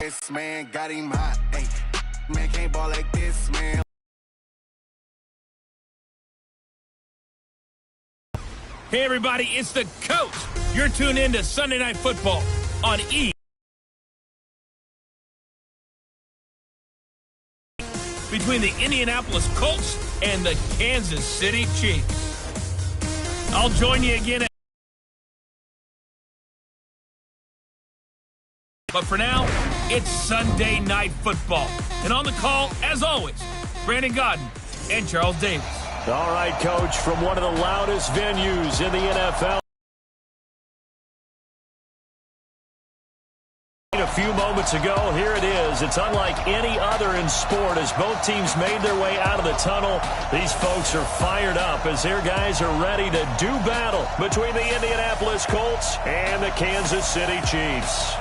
Yes, man, got him hot. Hey, man, can't ball like this, man. Hey, everybody, it's the coach. You're tuned in to Sunday Night Football on E! Between the Indianapolis Colts and the Kansas City Chiefs. I'll join you again. But for now, it's Sunday Night Football. And on the call, as always, Brandon Godden and Charles Davis. All right, Coach, from one of the loudest venues in the NFL. A few moments ago, here it is. It's unlike any other in sport as both teams made their way out of the tunnel. These folks are fired up as their guys are ready to do battle between the Indianapolis Colts and the Kansas City Chiefs.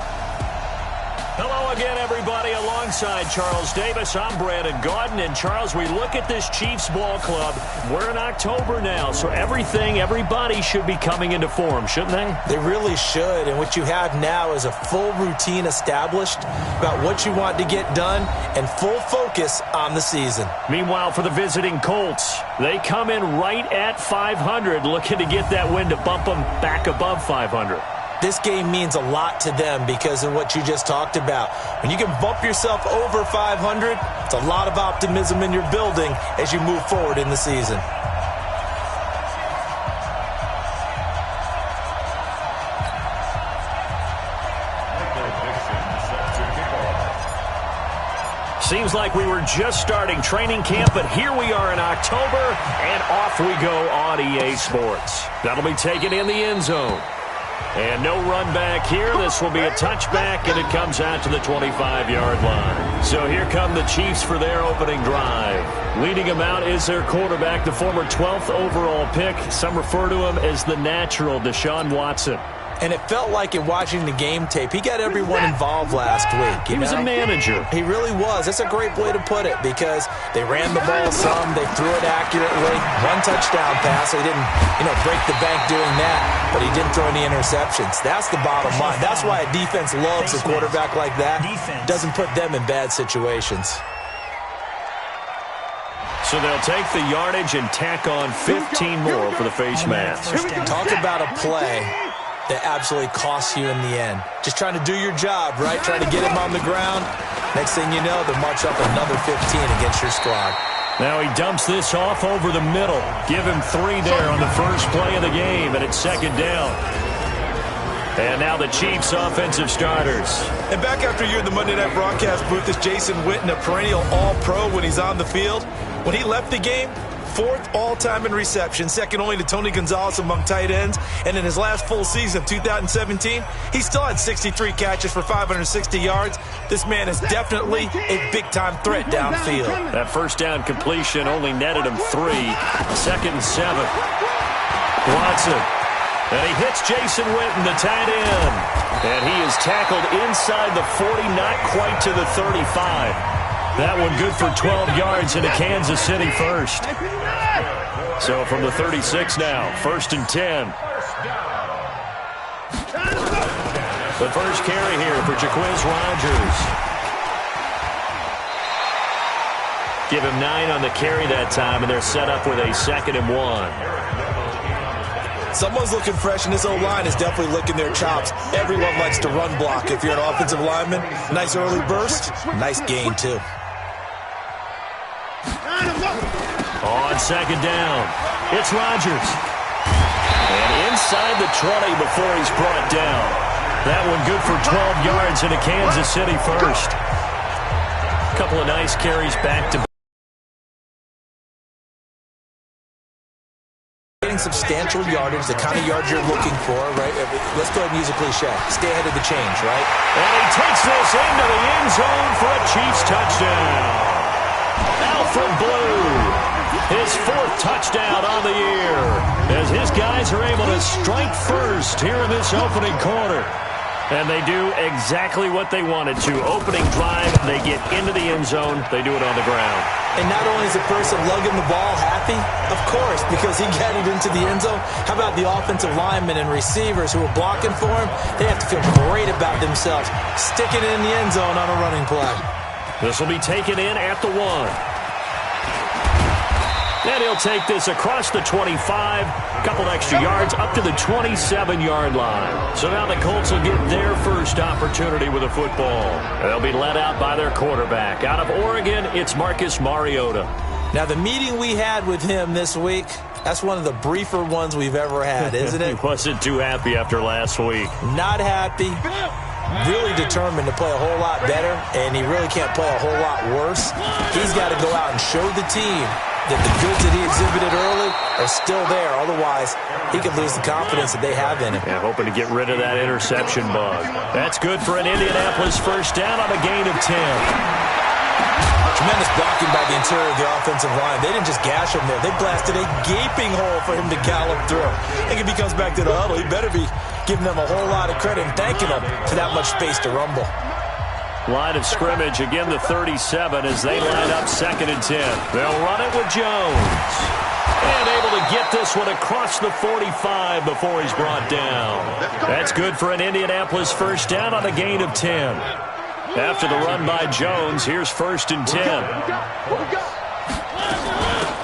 Hello again, everybody. Alongside Charles Davis, I'm Brandon Godden. And, Charles, we look at this Chiefs ball club. We're in October now, so everybody should be coming into form, shouldn't they? They really should. And what you have now is a full routine established about what you want to get done and full focus on the season. Meanwhile, for the visiting Colts, they come in right at 500, looking to get that win to bump them back above 500. This game means a lot to them because of what you just talked about. When you can bump yourself over 500, it's a lot of optimism in your building as you move forward in the season. Seems like we were just starting training camp, but here we are in October, and off we go on EA Sports. That'll be taken in the end zone. And no run back here. This will be a touchback, and it comes out to the 25-yard line. So here come the Chiefs for their opening drive. Leading them out is their quarterback, the former 12th overall pick. Some refer to him as the natural, Deshaun Watson. And it felt like in watching the game tape, he got everyone involved last week. He was a manager. He really was. That's a great way to put it because they ran the ball some, they threw it accurately. One touchdown pass. They didn't, break the bank doing that, but he didn't throw any interceptions. That's the bottom line. That's why a defense loves a quarterback like that. Doesn't put them in bad situations. So they'll take the yardage and tack on 15 more for the face mask. Talk about a play that absolutely costs you in the end. Just trying to do your job, right? Trying to get him on the ground. Next thing you know, they'll march up another 15 against your squad. Now he dumps this off over the middle. Give him 3 there on the first play of the game, and it's second down. And now the Chiefs' offensive starters. And back after a year in the Monday Night broadcast booth is Jason Witten, a perennial all-pro when he's on the field. When he left the game, 4th all-time in reception, second only to Tony Gonzalez among tight ends. And in his last full season, 2017, he still had 63 catches for 560 yards. This man is definitely a big-time threat downfield. That first down completion only netted him 3. Second and 7. Watson. And he hits Jason Witten, the tight end. And he is tackled inside the 40, not quite to the 35. That one good for 12 yards into Kansas City first. So from the 36 now, 1st and 10. The first carry here for Jaquiz Rodgers. Give him 9 on the carry that time, and they're set up with a 2nd and 1. Someone's looking fresh, and this O-line is definitely licking their chops. Everyone likes to run block if you're an offensive lineman. Nice early burst, nice gain, too. On second down, it's Rodgers. And inside the 20 before he's brought down. That one good for 12 yards into Kansas City first. A couple of nice carries back to getting substantial yardage, the kind of yards you're looking for, right? Let's go ahead and use a cliche. Stay ahead of the change, right? And he takes this into the end zone for a Chiefs touchdown. Alfred Blue, his 4th touchdown on the year, as his guys are able to strike first here in this opening quarter. And they do exactly what they wanted to. Opening drive, they get into the end zone. They do it on the ground. And not only is the person lugging the ball happy, of course, because he got it into the end zone. How about the offensive linemen and receivers who are blocking for him? They have to feel great about themselves, sticking it in the end zone on a running play. This will be taken in at the 1. And he'll take this across the 25, a couple extra yards up to the 27-yard line. So now the Colts will get their first opportunity with a football. They'll be led out by their quarterback. Out of Oregon, it's Marcus Mariota. Now, the meeting we had with him this week, that's one of the briefer ones we've ever had, isn't it? He wasn't too happy after last week. Not happy. Really determined to play a whole lot better, and he really can't play a whole lot worse. He's got to go out and show the team that the goods that he exhibited early are still there. Otherwise, he could lose the confidence that they have in him. Yeah, hoping to get rid of that interception bug. That's good for an Indianapolis first down on a gain of 10. Tremendous blocking by the interior of the offensive line. They didn't just gash him there. They blasted a gaping hole for him to gallop through. I think if he comes back to the huddle, he better be giving them a whole lot of credit and thanking them for that much space to rumble. Line of scrimmage, again the 37 as they line up 2nd and 10. They'll run it with Jones. And able to get this one across the 45 before he's brought down. That's good for an Indianapolis first down on a gain of 10. After the run by Jones, here's 1st and 10.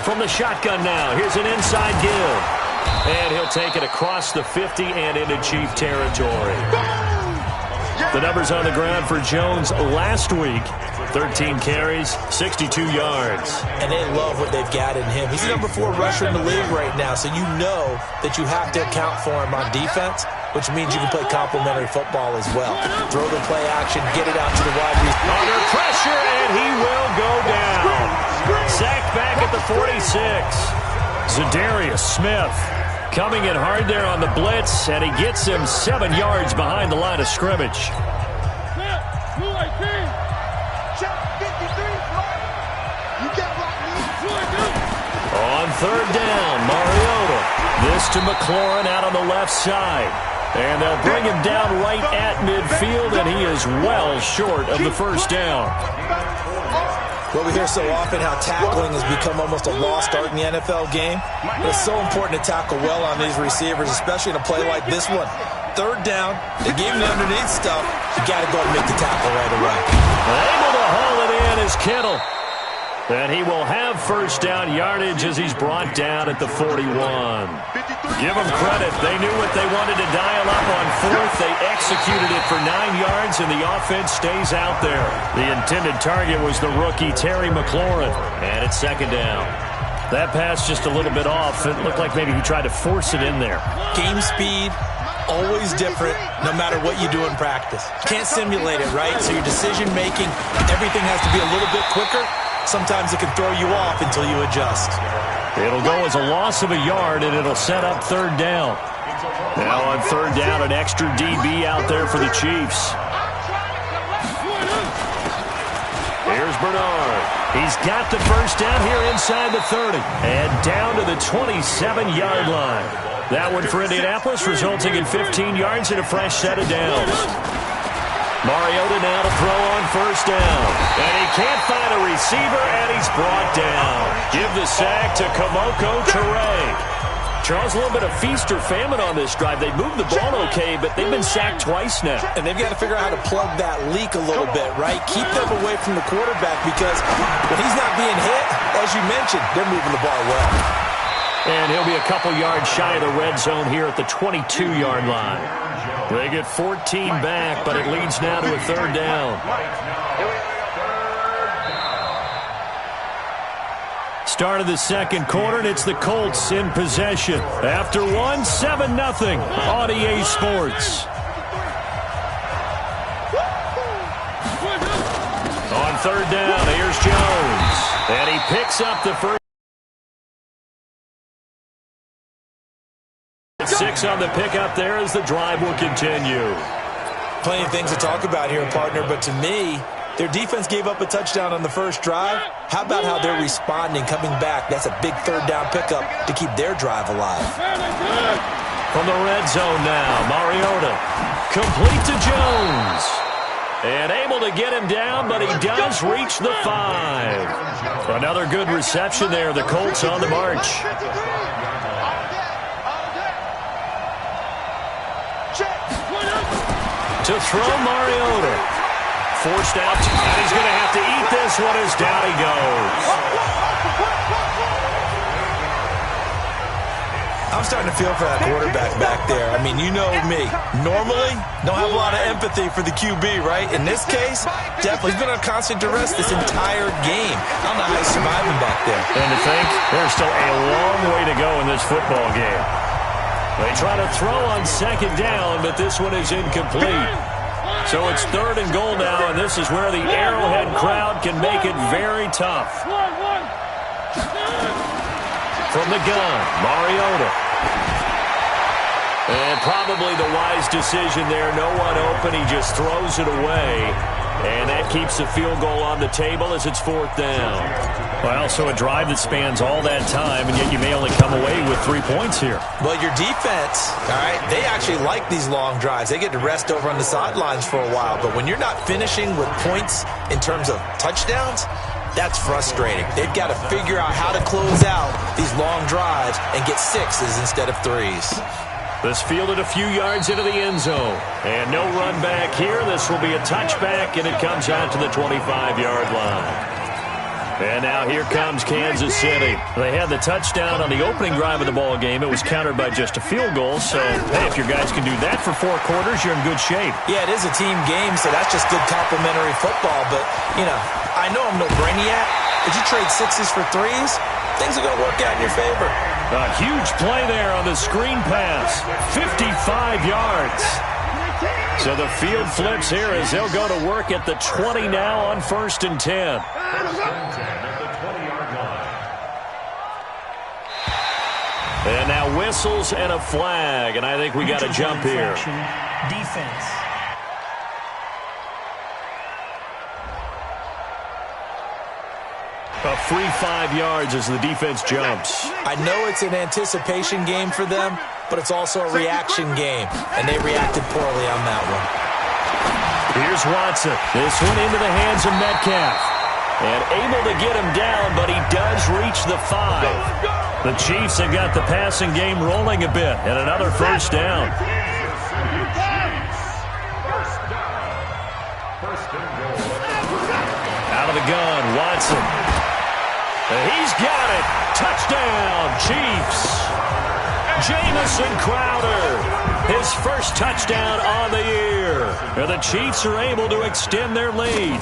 From the shotgun now, here's an inside give. And he'll take it across the 50 and into Chief territory. The numbers on the ground for Jones last week. 13 carries, 62 yards. And they love what they've got in him. He's the number 4 rusher in the league right now, so you know that you have to account for him on defense, which means you can play complementary football as well. Throw the play action, get it out to the wide receiver. Under pressure, and he will go down. Sacked back at the 46. Za'Darius Smith coming in hard there on the blitz, and he gets him 7 yards behind the line of scrimmage. On 3rd down, Mariota. This to McLaurin out on the left side. And they'll bring him down right at midfield, and he is well short of the first down. Well, we hear so often how tackling has become almost a lost art in the NFL game. It's so important to tackle well on these receivers, especially in a play like this one. 3rd down, they gave him the underneath stuff. You got to go and make the tackle right away. Able to haul it in is Kittle. And he will have first down yardage as he's brought down at the 41. Give them credit. They knew what they wanted to dial up on 4th. They executed it for 9 yards, and the offense stays out there. The intended target was the rookie Terry McLaurin. And it's 2nd down. That pass just a little bit off. It looked like maybe he tried to force it in there. Game speed, always different, no matter what you do in practice. Can't simulate it, right? So your decision-making, everything has to be a little bit quicker. Sometimes it can throw you off until you adjust. It'll go as a loss of a yard, and it'll set up 3rd down. Now on 3rd down, an extra DB out there for the Chiefs. Here's Bernard. He's got the first down here inside the 30. And down to the 27-yard line. That one for Indianapolis, resulting in 15 yards and a fresh set of downs. Mariota now to throw on 1st down. And he can't find a receiver, and he's brought down. Give the sack to Kamoko Toure. Charles, a little bit of feast or famine on this drive. They moved the ball okay, but they've been sacked twice now. And they've got to figure out how to plug that leak a little bit, right? Keep them away from the quarterback because when he's not being hit, as you mentioned, they're moving the ball well. And he'll be a couple yards shy of the red zone here at the 22-yard line. They get 14 back, but it leads now to a 3rd down. Start of the 2nd quarter, and it's the Colts in possession. After one, 7-0 on EA Sports. On 3rd down, here's Jones. And he picks up the first. 6 on the pickup there as the drive will continue. Plenty of things to talk about here, partner, but to me, their defense gave up a touchdown on the first drive. How about how they're responding, coming back? That's a big 3rd down pickup to keep their drive alive. From the red zone now, Mariota. Complete to Jones. And able to get him down, but he does reach the 5. Another good reception there. The Colts on the march. To throw, Mariota. Forced out, and he's going to have to eat this one as down he goes. I'm starting to feel for that quarterback back there. I mean, you know me. Normally, don't have a lot of empathy for the QB, right? In this case, definitely. He's been on constant duress this entire game. I don't know how he's surviving back there. And to think, there's still a long way to go in this football game. They try to throw on second down, but this one is incomplete. So it's 3rd and goal now, and this is where the Arrowhead crowd can make it very tough. From the gun, Mariota. And probably the wise decision there. No one open. He just throws it away. And that keeps the field goal on the table as it's 4th down. Well, so a drive that spans all that time, and yet you may only come away with 3 points here. Well, your defense, all right, they actually like these long drives. They get to rest over on the sidelines for a while. But when you're not finishing with points in terms of touchdowns, that's frustrating. They've got to figure out how to close out these long drives and get 6s instead of 3s. This fielded a few yards into the end zone. And no run back here. This will be a touchback, and it comes out to the 25-yard line. And now here comes Kansas City. They had the touchdown on the opening drive of the ball game. It was countered by just a field goal. So, hey, if your guys can do that for 4 quarters, you're in good shape. Yeah, it is a team game, so that's just good complimentary football. But, you know, I know I'm no brainiac. If you trade 6s for 3s, things are going to work out in your favor. A huge play there on the screen pass. 55 yards. So the field flips here as they'll go to work at the 20 now on 1st and 10. And now whistles and a flag, and I think we got to jump here. Defense. A free 5 yards as the defense jumps. I know it's an anticipation game for them, but it's also a reaction game, and they reacted poorly on that one. Here's Watson. This one into the hands of Metcalf. And able to get him down, but he does reach the 5. The Chiefs have got the passing game rolling a bit, and another 1st down. Out of the gun, Watson. He's got it. Touchdown, Chiefs. Jamison Crowder, his first touchdown on the year. And the Chiefs are able to extend their lead.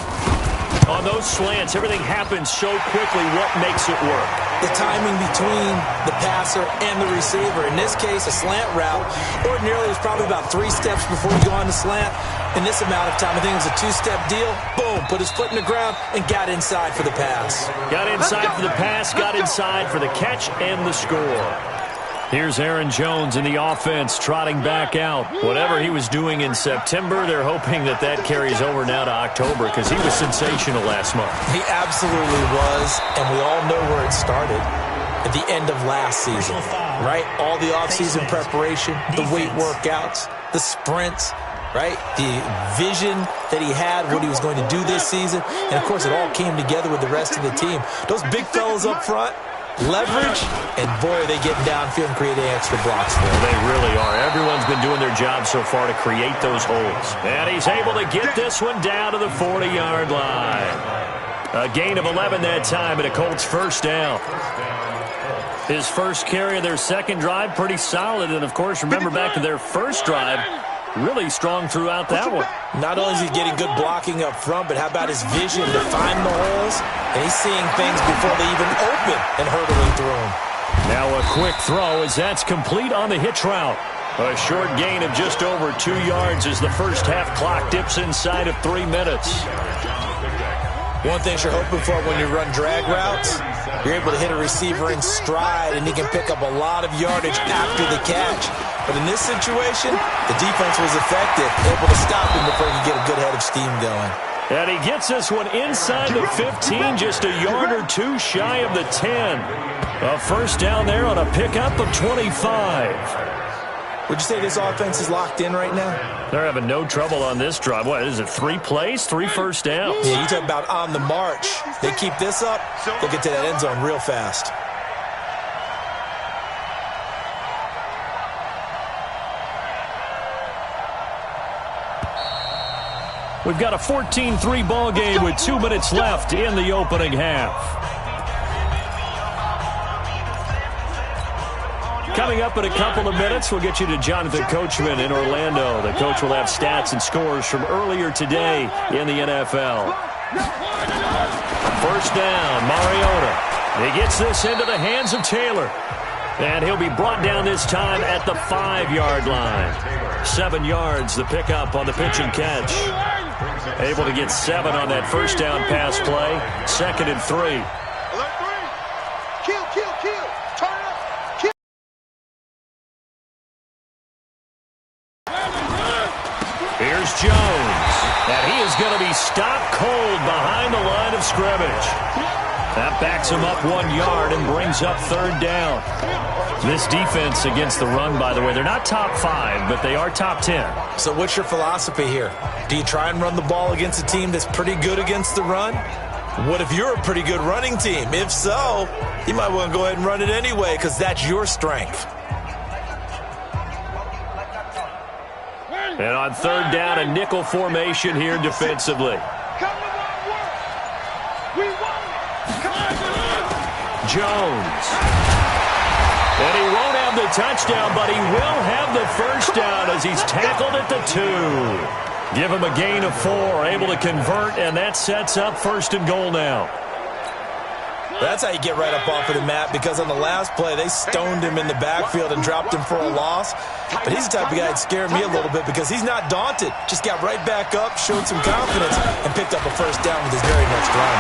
On those slants, everything happens so quickly. What makes it work? The timing between the passer and the receiver. In this case, a slant route. Ordinarily, it's probably about 3 steps before you go on the slant. In this amount of time, I think it was a 2-step deal. Boom, put his foot in the ground and got inside for the pass. Got inside for the pass, got inside for the catch and the score. Here's Aaron Jones in the offense trotting back out. Whatever he was doing in September, they're hoping that that carries over now to October because he was sensational last month. He absolutely was, and we all know where it started. At the end of last season, right? All the offseason preparation, the weight workouts, the sprints, right? The vision that he had, what he was going to do this season. And, of course, it all came together with the rest of the team. Those big fellas up front, leverage, and boy, are they getting downfield and creating extra blocks for him. They really are. Everyone's been doing their job so far to create those holes. And he's able to get this one down to the 40-yard line. A gain of 11 that time, and a Colts 1st down. His first carry of their second drive, pretty solid. And, of course, remember back to their first drive, really strong throughout that one. Not only is he getting good blocking up front, but how about his vision to find the holes? And he's seeing things before they even open and hurdling through them. Now a quick throw as that's complete on the hitch route. A short gain of just over 2 yards as the first half clock dips inside of 3 minutes. One thing you're hoping for when you run drag routes, you're able to hit a receiver in stride, and he can pick up a lot of yardage after the catch. But in this situation, the defense was effective, able to stop him before he could get a good head of steam going. And he gets this one inside the 15, just a yard or 2 shy of the 10. A 1st down there on a pickup of 25. Would you say this offense is locked in right now? They're having no trouble on this drive. What is it, 3 plays, 3 first downs? Yeah, you talk about on the march. They keep this up, they'll get to that end zone real fast. We've got a 14-3 ball game with 2 minutes left in the opening half. Coming up in a couple of minutes, we'll get you to Jonathan Coachman in Orlando. The coach will have stats and scores from earlier today in the NFL. First down, Mariota. He gets this into the hands of Taylor. And he'll be brought down this time at the 5-yard line. 7 yards, the pickup on the pitch and catch. Able to get 7 on that first down pass play. 2nd and 3. Kill. Turn it up. Here's Jones, and he is going to be stopped cold behind the line of scrimmage. That backs him up 1 yard and brings up 3rd down. This defense against the run, by the way, they're not top 5, but they are top 10. So what's your philosophy here? Do you try and run the ball against a team that's pretty good against the run? What if you're a pretty good running team? If so, you might want to go ahead and run it anyway because that's your strength. And on 3rd down, a nickel formation here defensively. Jones. And he won't have the touchdown, but he will have the first down as he's tackled at the 2. Give him a gain of 4, able to convert, and that sets up 1st and goal now. That's how you get right up off of the mat, because on the last play, they stoned him in the backfield and dropped him for a loss. But he's the type of guy that scared me a little bit because he's not daunted. Just got right back up, showed some confidence, and picked up a first down with his very next run.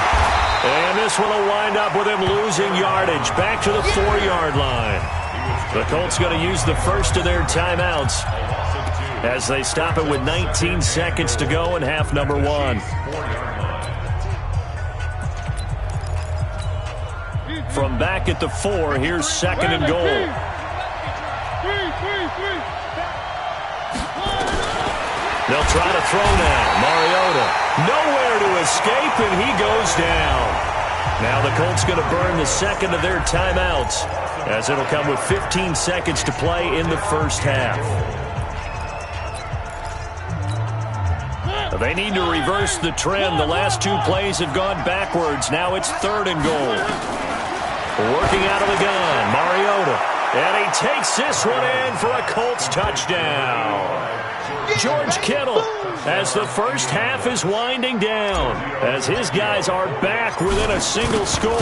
And this one will wind up with him losing yardage back to the 4-yard line. The Colts going to use the first of their timeouts as they stop it with 19 seconds to go in half number 1. From back at the 4, here's 2nd and goal. They'll try to throw now. Mariota nowhere to escape, and he goes down. Now the Colts going to burn the 2nd of their timeouts as it'll come with 15 seconds to play in the first half. They need to reverse the trend. The last 2 plays have gone backwards. Now it's 3rd and goal. Working out of the gun, Mariota. And he takes this one in for a Colts touchdown. George Kittle, as the first half is winding down, as his guys are back within a single score.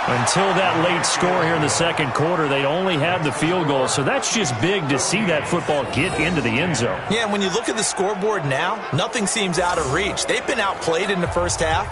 Until that late score here in the 2nd quarter, they'd only had the field goal, so that's just big to see that football get into the end zone. Yeah, and when you look at the scoreboard now, nothing seems out of reach. They've been outplayed in the first half.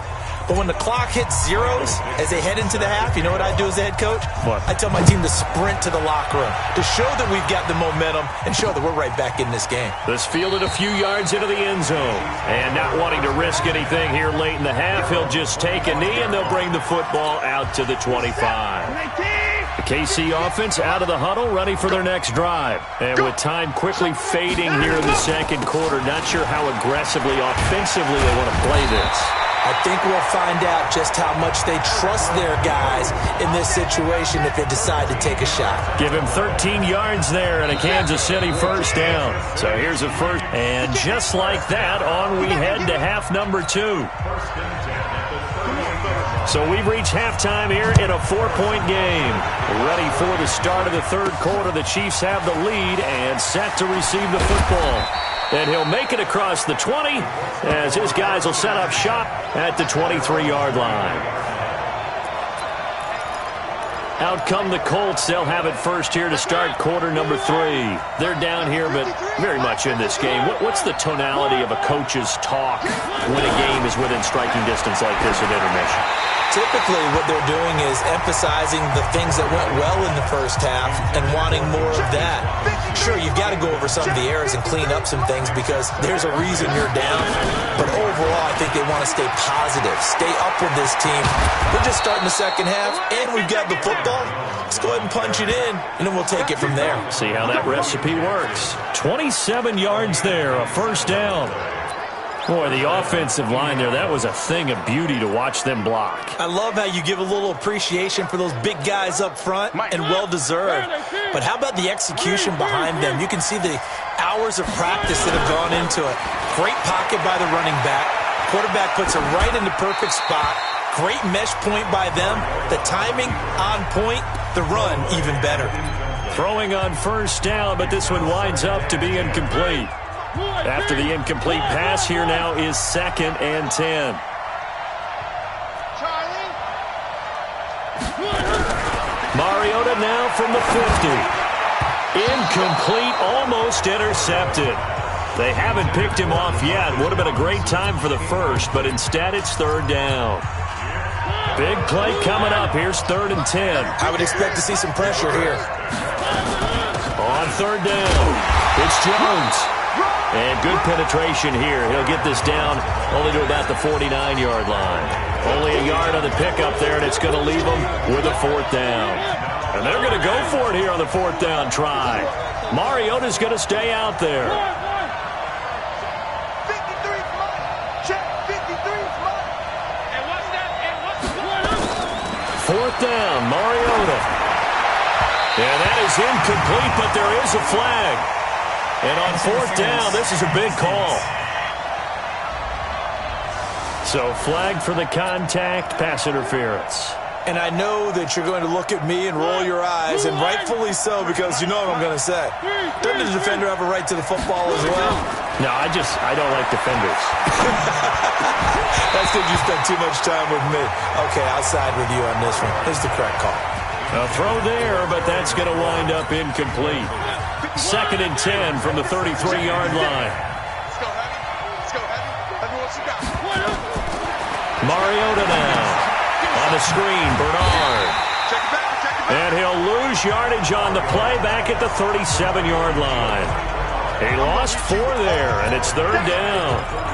But when the clock hits zeros as they head into the half, you know what I do as the head coach? What? I tell my team to sprint to the locker room to show that we've got the momentum and show that we're right back in this game. This fielded a few yards into the end zone. And not wanting to risk anything here late in the half, he'll just take a knee and they'll bring the football out to the 25. The KC offense out of the huddle, ready for their next drive. And with time quickly fading here in the 2nd quarter, not sure how aggressively, offensively they want to play this. I think we'll find out just how much they trust their guys in this situation if they decide to take a shot. Give him 13 yards there and a Kansas City first down. So here's a first. And just like that, on we head to half number 2. So we've reached halftime here in a 4-point game. Ready for the start of the 3rd quarter. The Chiefs have the lead and set to receive the football. And he'll make it across the 20 as his guys will set up shop at the 23-yard line. Out come the Colts. They'll have it first here to start quarter number 3. They're down here, but very much in this game. What's the tonality of a coach's talk when a game is within striking distance like this at intermission? Typically, what they're doing is emphasizing the things that went well in the first half and wanting more of that. Sure, you've got to go over some of the errors and clean up some things because there's a reason you're down. But overall, I think they want to stay positive, stay up with this team. We're just starting the second half, and we've got the football. football, let's go ahead and punch it in, and then we'll take it from there. See how that recipe works. 27 yards there, a first down. Boy, the offensive line there, that was a thing of beauty to watch them block. I love how you give a little appreciation for those big guys up front, and well-deserved. But how about the execution behind them? You can see the hours of practice that have gone into it. Great pocket by the running back. Quarterback puts it right in the perfect spot. Great mesh point by them. The timing on point. The run even better. Throwing on first down, but this one winds up to be incomplete. After the incomplete pass, here now is 2nd and 10. Mariota now from the 50. Incomplete, almost intercepted. They haven't picked him off yet. Would have been a great time for the first, but instead it's 3rd down. Big play coming up. Here's 3rd and 10. I would expect to see some pressure here. On 3rd down, it's Jones. And good penetration here. He'll get this down only to about the 49-yard line. Only a yard on the pickup there, and it's going to leave them with a 4th down. And they're going to go for it here on the 4th down try. Mariota's going to stay out there. 4th down, Mariota. And that is incomplete, but there is a flag. And on 4th down, this is a big call. So flag for the contact, pass interference. And I know that you're going to look at me and roll your eyes, and rightfully so, because you know what I'm going to say. Doesn't the defender have a right to the football as well? No, I don't like defenders. That's because you spent too much time with me. Okay, I'll side with you on this one. Here's the correct call. A throw there, but that's going to wind up incomplete. 2nd and 10 from the 33-yard line. Let's go, Heavy. Let's go, Heavy. Heavy, what you got? Mariota now. On the screen, Bernard. Check it back. And he'll lose yardage on the play back at the 37-yard line. He lost 4 there, and it's 3rd down.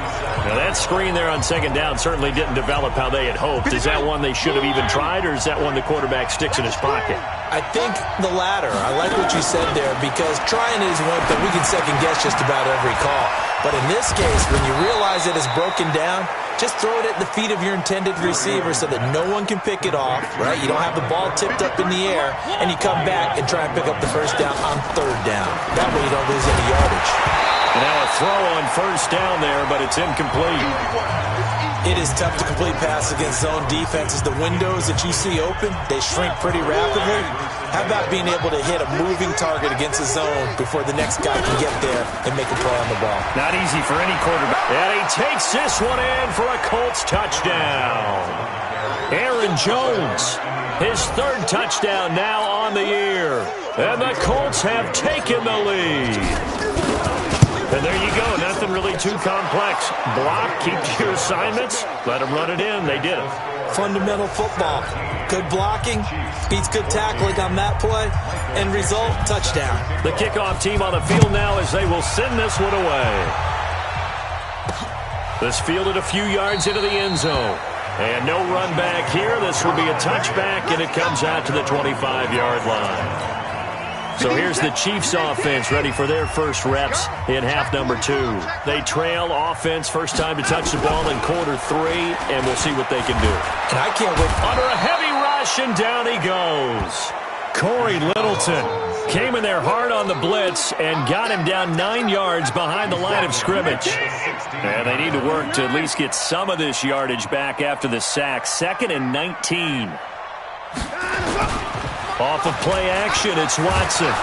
Now, that screen there on 2nd down certainly didn't develop how they had hoped. Is that one they should have even tried, or is that one the quarterback sticks in his pocket? I think the latter. I like what you said there, because trying is one thing. We can second-guess just about every call. But in this case, when you realize it is broken down, just throw it at the feet of your intended receiver so that no one can pick it off, right? You don't have the ball tipped up in the air, and you come back and try and pick up the first down on 3rd down. That way you don't lose any yardage. And now a throw on first down there, but it's incomplete. It is tough to complete pass against zone defenses. The windows that you see open, they shrink pretty rapidly. How about being able to hit a moving target against a zone before the next guy can get there and make a play on the ball? Not easy for any quarterback. And he takes this one in for a Colts touchdown. Aaron Jones, his 3rd touchdown now on the year. And the Colts have taken the lead. And there you go. Nothing really too complex. Block, keep to your assignments, let them run it in. They did it. Fundamental football. Good blocking, beats good tackling on that play, and result, touchdown. The kickoff team on the field now as they will send this one away. This fielded a few yards into the end zone. And no run back here. This will be a touchback, and it comes out to the 25-yard line. So here's the Chiefs offense ready for their first reps in half number 2. They trail offense, first time to touch the ball in quarter 3, and we'll see what they can do. And I can't wait. Under a heavy rush, and down he goes. Corey Littleton came in there hard on the blitz and got him down 9 yards behind the line of scrimmage. And they need to work to at least get some of this yardage back after the sack. 2nd and 19. Off of play action, it's Watson.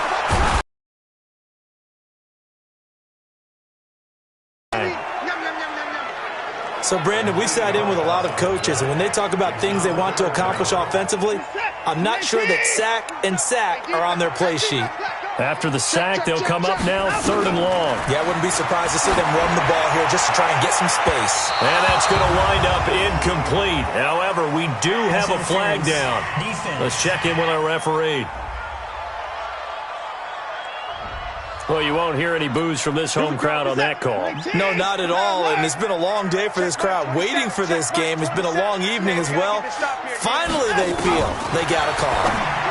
So, Brandon, we sat in with a lot of coaches, and when they talk about things they want to accomplish offensively, I'm not sure that sack and sack are on their play sheet. After the sack, they'll come up now 3rd and long. Yeah, I wouldn't be surprised to see them run the ball here just to try and get some space. And that's going to wind up incomplete. However, we do have a flag down. Let's check in with our referee. Well, you won't hear any boos from this home crowd on that call. No, not at all, and it's been a long day for this crowd waiting for this game. It's been a long evening as well. Finally, they feel they got a call.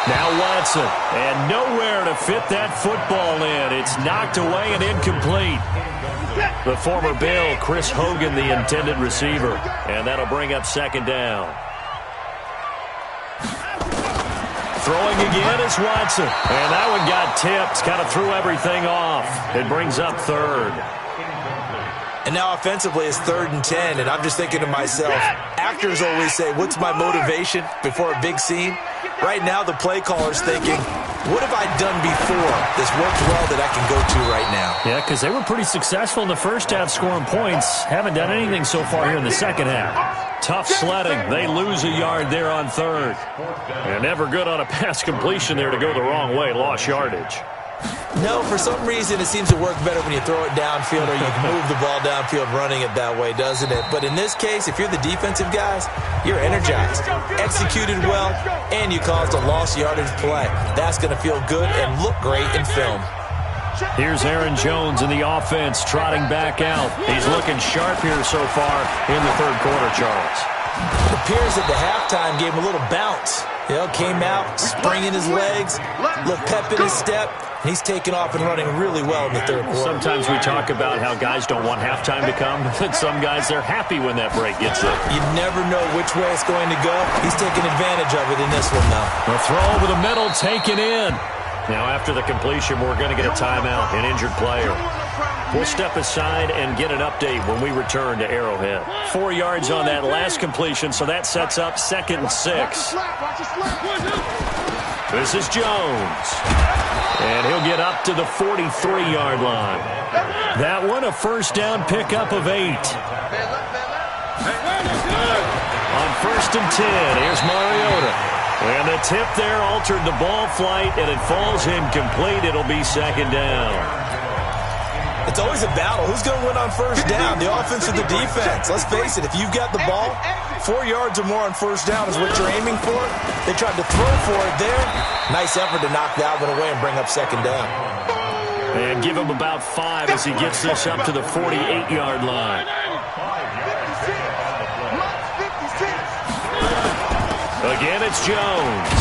Now Watson, and nowhere to fit that football in. It's knocked away and incomplete. The former Bill, Chris Hogan, the intended receiver. And that'll bring up second down. Throwing again is Watson. And that one got tipped. Kind of threw everything off. It brings up third. And now offensively it's 3rd and 10, and I'm just thinking to myself, actors always say, what's my motivation before a big scene? Right now the play caller's thinking, what have I done before this worked well that I can go to right now? Yeah, because they were pretty successful in the first half scoring points. Haven't done anything so far here in the second half. Tough sledding. They lose a yard there on third. And never good on a pass completion there to go the wrong way. Lost yardage. No, for some reason it seems to work better when you throw it downfield or you can move the ball downfield running it that way, doesn't it? But in this case, if you're the defensive guys, you're energized, executed well, and you caused a lost yardage play. That's going to feel good and look great in film. Here's Aaron Jones in the offense trotting back out. He's looking sharp here so far in the third quarter, Charles. It appears that the halftime gave him a little bounce. Came out, springing his legs, little pep in his step. He's taken off and running really well in the third quarter. Sometimes we talk about how guys don't want halftime to come, but some guys, they're happy when that break gets it. You never know which way it's going to go. He's taking advantage of it in this one, though. The throw over the middle, taken in. Now, after the completion, we're going to get a timeout, an injured player. We'll step aside and get an update when we return to Arrowhead. 4 yards on that last completion, so that sets up 2nd and 6. This is Jones. And he'll get up to the 43-yard line. That one, a first down pickup of 8. On 1st and 10, here's Mariota. And the tip there altered the ball flight, and it falls incomplete. It'll be 2nd down. It's always a battle. Who's going to win on first down, the offense or the defense? Let's face it, if you've got the ball, 4 yards or more on first down is what you're aiming for. They tried to throw for it there. Nice effort to knock that one away and bring up 2nd down. And give him about 5 as he gets this up to the 48-yard line. Again, it's Jones.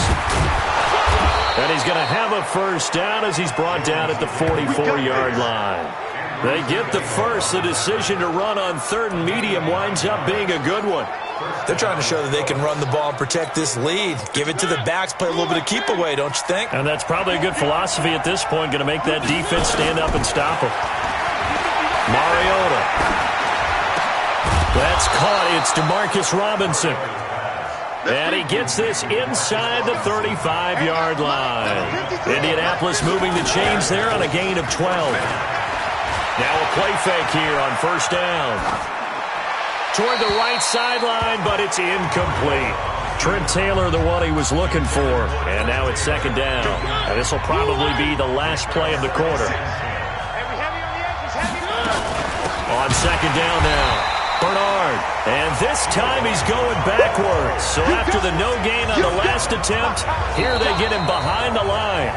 And he's going to have a first down as he's brought down at the 44-yard line. They get the first. The decision to run on 3rd and medium winds up being a good one. They're trying to show that they can run the ball and protect this lead. Give it to the backs, play a little bit of keep away, don't you think? And that's probably a good philosophy at this point, going to make that defense stand up and stop them. Mariota. That's caught. It's DeMarcus Robinson. And he gets this inside the 35-yard line. Indianapolis moving the chains there on a gain of 12. Now a play fake here on first down. Toward the right sideline, but it's incomplete. Trent Taylor, the one he was looking for. And now it's 2nd down. And this will probably be the last play of the quarter. On 2nd down now. Bernard, and this time he's going backwards. So after the no gain on the last attempt, here they get him behind the line.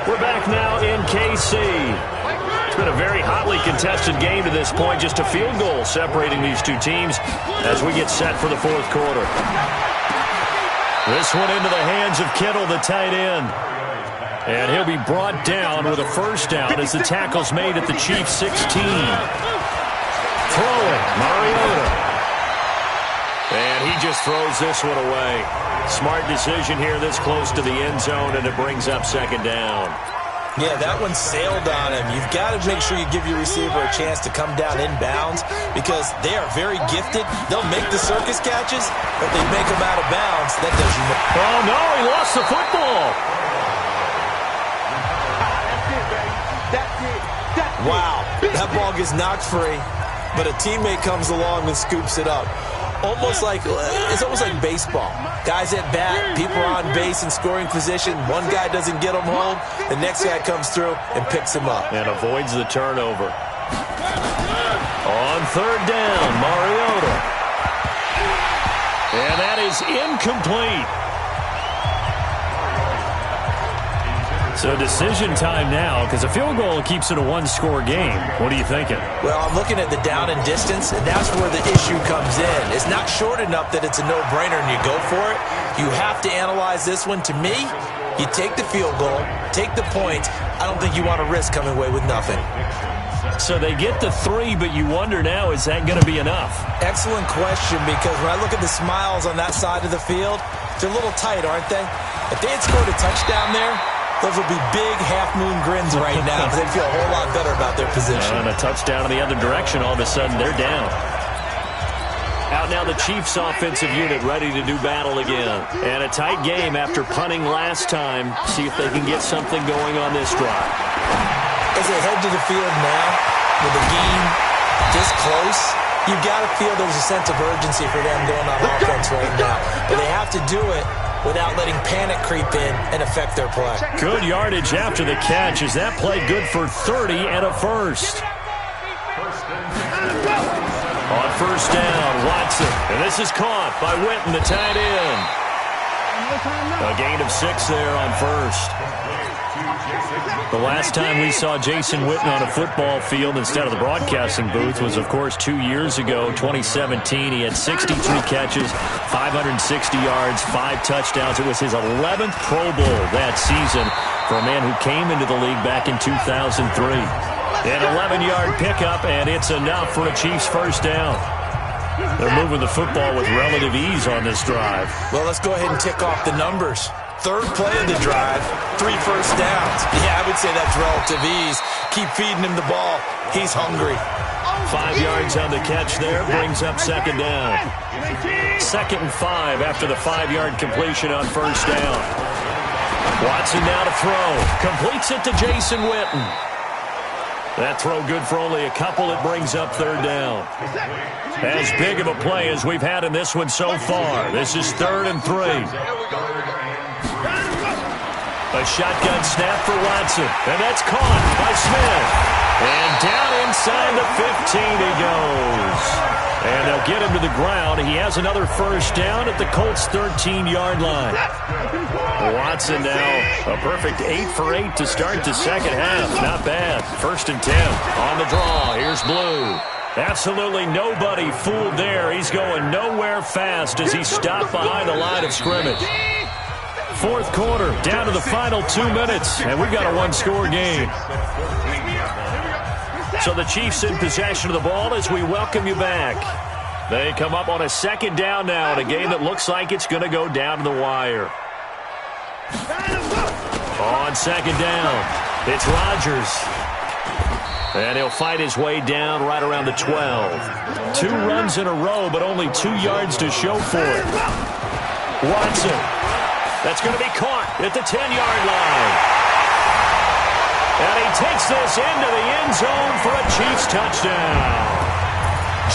We're back now in KC. It's been a very hotly contested game to this point, just a field goal separating these two teams as we get set for the 4th quarter. This one into the hands of Kittle, the tight end. And he'll be brought down with a first down as the tackle's made at the Chiefs' 16. Throwing, Mariota. And he just throws this one away. Smart decision here this close to the end zone, and it brings up 2nd down. Yeah, that one sailed on him. You've got to make sure you give your receiver a chance to come down inbounds because they are very gifted. They'll make the circus catches, but they make them out of bounds. That does you no. Oh, no, he lost the football. Wow, that ball gets knocked free. But a teammate comes along and scoops it up. It's almost like baseball. Guys at bat, people are on base in scoring position. One guy doesn't get him home. The next guy comes through and picks him up. And avoids the turnover. On 3rd down, Mariota. And that is incomplete. So decision time now, because a field goal keeps it a one-score game. What are you thinking? Well, I'm looking at the down and distance, and that's where the issue comes in. It's not short enough that it's a no-brainer and you go for it. You have to analyze this one. To me, you take the field goal, take the points. I don't think you want to risk coming away with nothing. So they get the 3, but you wonder now, is that going to be enough? Excellent question, because when I look at the smiles on that side of the field, they're a little tight, aren't they? If they had scored a touchdown there, those would be big half-moon grins right now, because they'd feel a whole lot better about their position. And a touchdown in the other direction, all of a sudden they're down. Out now the Chiefs offensive unit ready to do battle again. And a tight game after punting last time. See if they can get something going on this drive. As they head to the field now, with the game this close, you've got to feel there's a sense of urgency for them going on offense right now. But they have to do it without letting panic creep in and affect their play. Good yardage after the catch as that play good for 30 and a first. On first down, Watson. And this is caught by Witten, the tight end. A gain of 6 there on first. The last time we saw Jason Witten on a football field instead of the broadcasting booth was, of course, 2 years ago, 2017. He had 63 catches, 560 yards, 5 touchdowns. It was his 11th Pro Bowl that season for a man who came into the league back in 2003. An 11-yard pickup, and it's enough for a Chiefs first down. They're moving the football with relative ease on this drive. Well, let's go ahead and tick off the numbers. Third play of the drive, 3 first downs. Yeah, I would say that's relative ease. Keep feeding him the ball. He's hungry. 5 yards on the catch there, brings up second down. 2nd and 5 after the 5-yard completion on first down. Watson now to throw. Completes it to Jason Witten. That throw good for only a couple. It brings up third down. As big of a play as we've had in this one so far. This is 3rd and 3. A shotgun snap for Watson. And that's caught by Smith. And down inside the 15 he goes. And they'll get him to the ground. He has another first down at the Colts' 13-yard line. Watson now a perfect 8 for 8 to start the second half. Not bad. 1st and 10 on the draw. Here's Blue. Absolutely nobody fooled there. He's going nowhere fast as he stopped behind the line of scrimmage. 4th quarter, down to the final 2 minutes, and we've got a one-score game. So the Chiefs in possession of the ball as we welcome you back. They come up on a 2nd down now in a game that looks like it's going to go down to the wire. On 2nd down, it's Rodgers. And he'll fight his way down right around the 12. 2 runs in a row, but only 2 yards to show for it. Watson. That's going to be caught at the 10-yard line. And he takes this into the end zone for a Chiefs touchdown.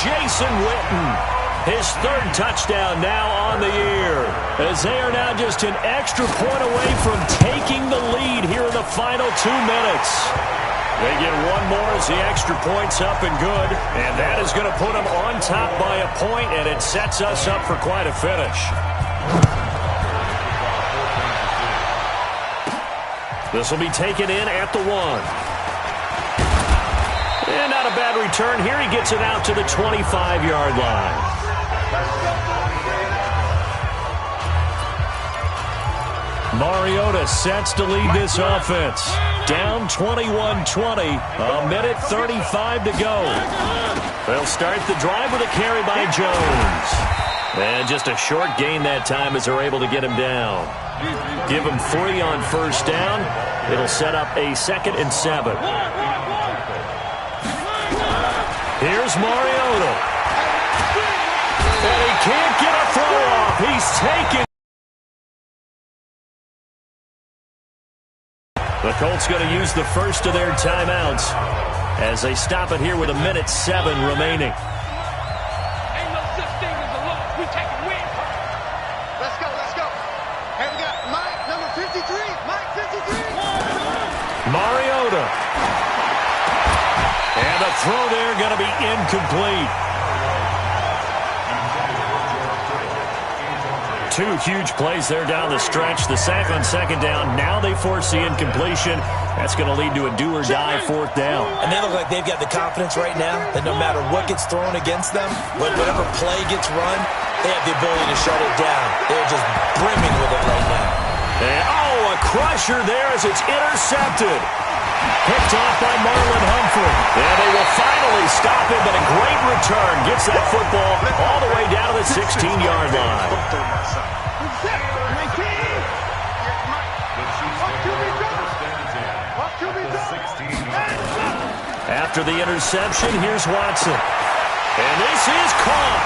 Jason Witten, his 3rd touchdown now on the year, as they are now just an extra point away from taking the lead here in the final 2 minutes. They get one more as the extra point's up and good, and that is going to put them on top by a point, and it sets us up for quite a finish. This will be taken in at the 1. And not a bad return here. He gets it out to the 25-yard line. Mariota sets to lead this offense. Down 21-20. A minute 35 to go. They'll start the drive with a carry by Jones. And just a short gain that time as they're able to get him down. Give him 3 on first down. It'll set up a 2nd and 7. Here's Mariota. And he can't get a throw off. He's taken. The Colts going to use the first of their timeouts as they stop it here with a minute 7 remaining. Mariota. And the throw there going to be incomplete. Two huge plays there down the stretch. The sack on second down. Now they force the incompletion. That's going to lead to a do-or-die fourth down. And they look like they've got the confidence right now that no matter what gets thrown against them, whatever play gets run, they have the ability to shut it down. They're just brimming with it right now. And, a crusher there as it's intercepted. Picked off by Marlon Humphrey. And they will finally stop him, but a great return. Gets that football all the way down to the 16-yard line. After the interception, here's Watson. And this is caught.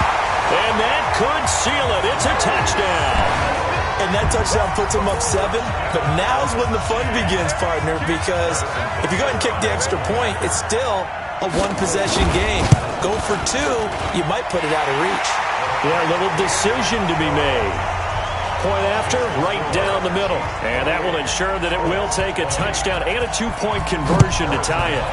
And that could seal it. It's a touchdown. And that touchdown puts them up 7. But now's when the fun begins, partner, because if you go ahead and kick the extra point, it's still a one-possession game. Go for 2, you might put it out of reach. Yeah, a little decision to be made. Point after, right down the middle. And that will ensure that it will take a touchdown and a 2-point conversion to tie it.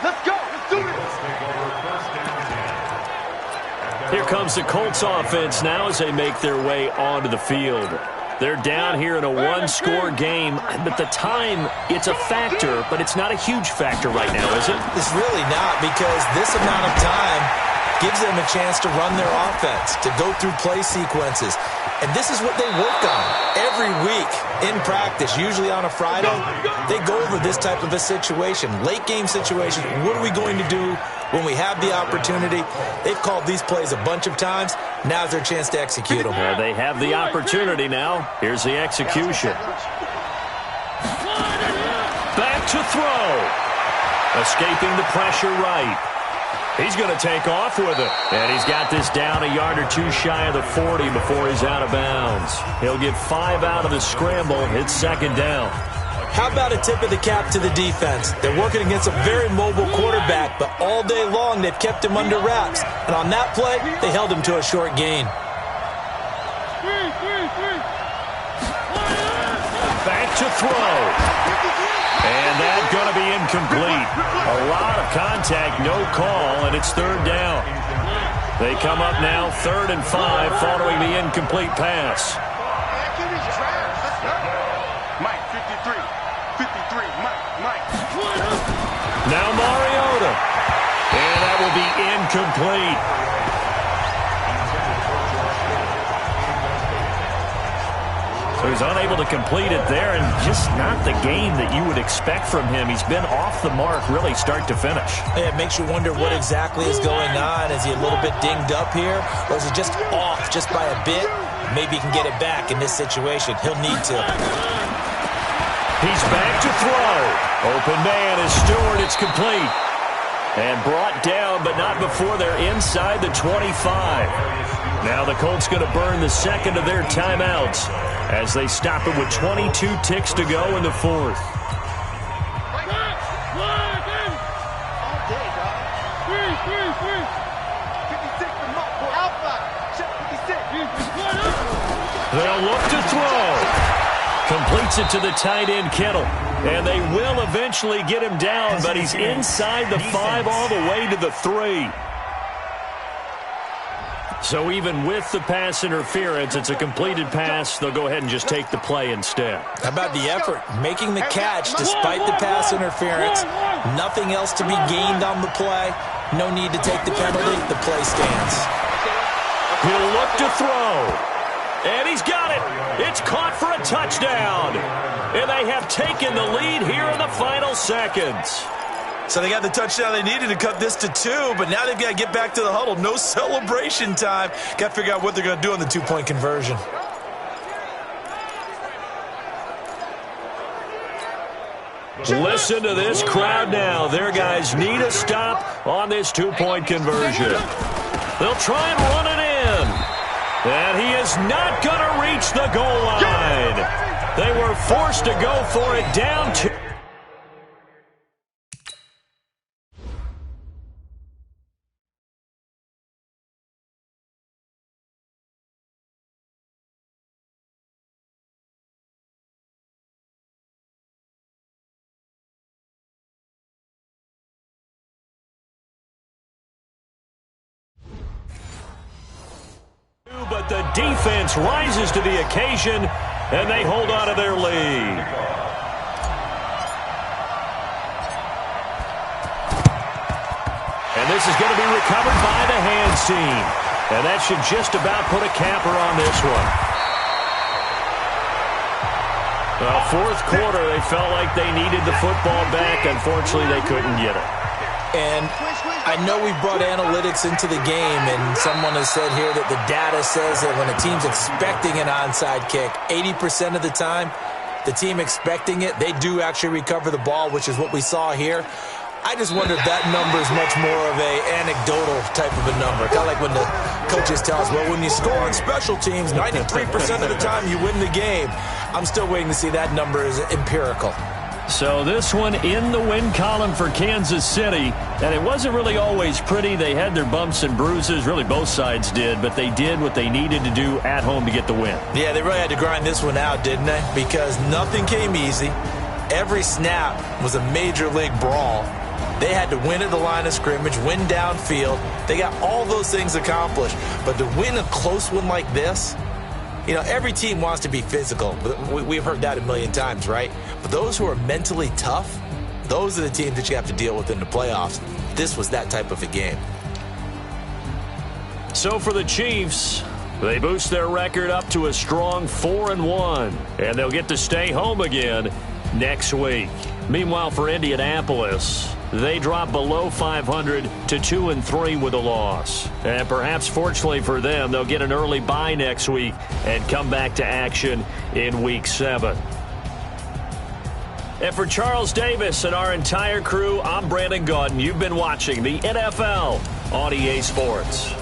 Let's go. Let's do this. Here comes the Colts offense now as they make their way onto the field. They're down here in a one-score game, but the time, it's a factor, but it's not a huge factor right now, is it? It's really not, because this amount of time gives them a chance to run their offense, to go through play sequences. And this is what they work on every week in practice, usually on a Friday. They go over this type of a situation, late-game situation. What are we going to do when we have the opportunity? They've called these plays a bunch of times. Now's their chance to execute them. They have the opportunity now. Here's the execution. Back to throw. Escaping the pressure right. He's going to take off with it. And he's got this down a yard or two shy of the 40 before he's out of bounds. He'll get 5 out of the scramble. It's second down. How about a tip of the cap to the defense? They're working against a very mobile quarterback, but all day long they've kept him under wraps. And on that play, they held him to a short gain. Back to throw. And that's going to be incomplete. A lot of contact, no call, and it's third down. They come up now 3rd and 5 following the incomplete pass. Mike, 53. 53. Mike. Now Mariota. And that will be incomplete. So he's unable to complete it there, and just not the game that you would expect from him. He's been off the mark really start to finish. It makes you wonder what exactly is going on. Is he a little bit dinged up here, or is he just off just by a bit? Maybe he can get it back in this situation. He'll need to. He's back to throw. Open man is Stewart. It's complete. And brought down, but not before they're inside the 25. Now the Colts going to burn the second of their timeouts as they stop it with 22 ticks to go in the 4th. They'll look to throw. Completes it to the tight end, Kittle. And they will eventually get him down, but he's inside the 5 all the way to the 3. So even with the pass interference, it's a completed pass. They'll go ahead and just take the play instead. How about the effort? Making the catch despite the pass interference. Nothing else to be gained on the play. No need to take the penalty. The play stands. He'll look to throw. And he's got it. It's caught for a touchdown. And they have taken the lead here in the final seconds. So they got the touchdown they needed to cut this to 2, but now they've got to get back to the huddle. No celebration time. Got to figure out what they're going to do on the 2-point conversion. Listen to this crowd now. Their guys need a stop on this 2-point conversion. They'll try and run it in. And he is not going to reach the goal line. They were forced to go for it down to... the defense rises to the occasion, and they hold on to their lead. And this is going to be recovered by the hands team. And that should just about put a capper on this one. Well, fourth quarter, they felt like they needed the football back. Unfortunately, they couldn't get it. And I know we brought analytics into the game, and someone has said here that the data says that when a team's expecting an onside kick, 80% of the time, the team expecting it, they do actually recover the ball, which is what we saw here. I just wonder if that number is much more of a anecdotal type of a number. Kind of like when the coaches tell us, well, when you score on special teams, 93% of the time you win the game. I'm still waiting to see that number is empirical. So this one in the win column for Kansas City, and it wasn't really always pretty. They had their bumps and bruises, really both sides did, but they did what they needed to do at home to get the win. Yeah, they really had to grind this one out, didn't they? Because nothing came easy. Every snap was a major league brawl. They had to win at the line of scrimmage, win downfield. They got all those things accomplished. But to win a close one like this, you know, every team wants to be physical. We've heard that a million times, right? But those who are mentally tough, those are the teams that you have to deal with in the playoffs. This was that type of a game. So for the Chiefs, they boost their record up to a strong 4-1, and they'll get to stay home again next week. Meanwhile, for Indianapolis, they drop below 500 to 2-3 with a loss. And perhaps fortunately for them, they'll get an early bye next week and come back to action in Week 7. And for Charles Davis and our entire crew, I'm Brandon Gaudin. You've been watching the NFL on EA Sports.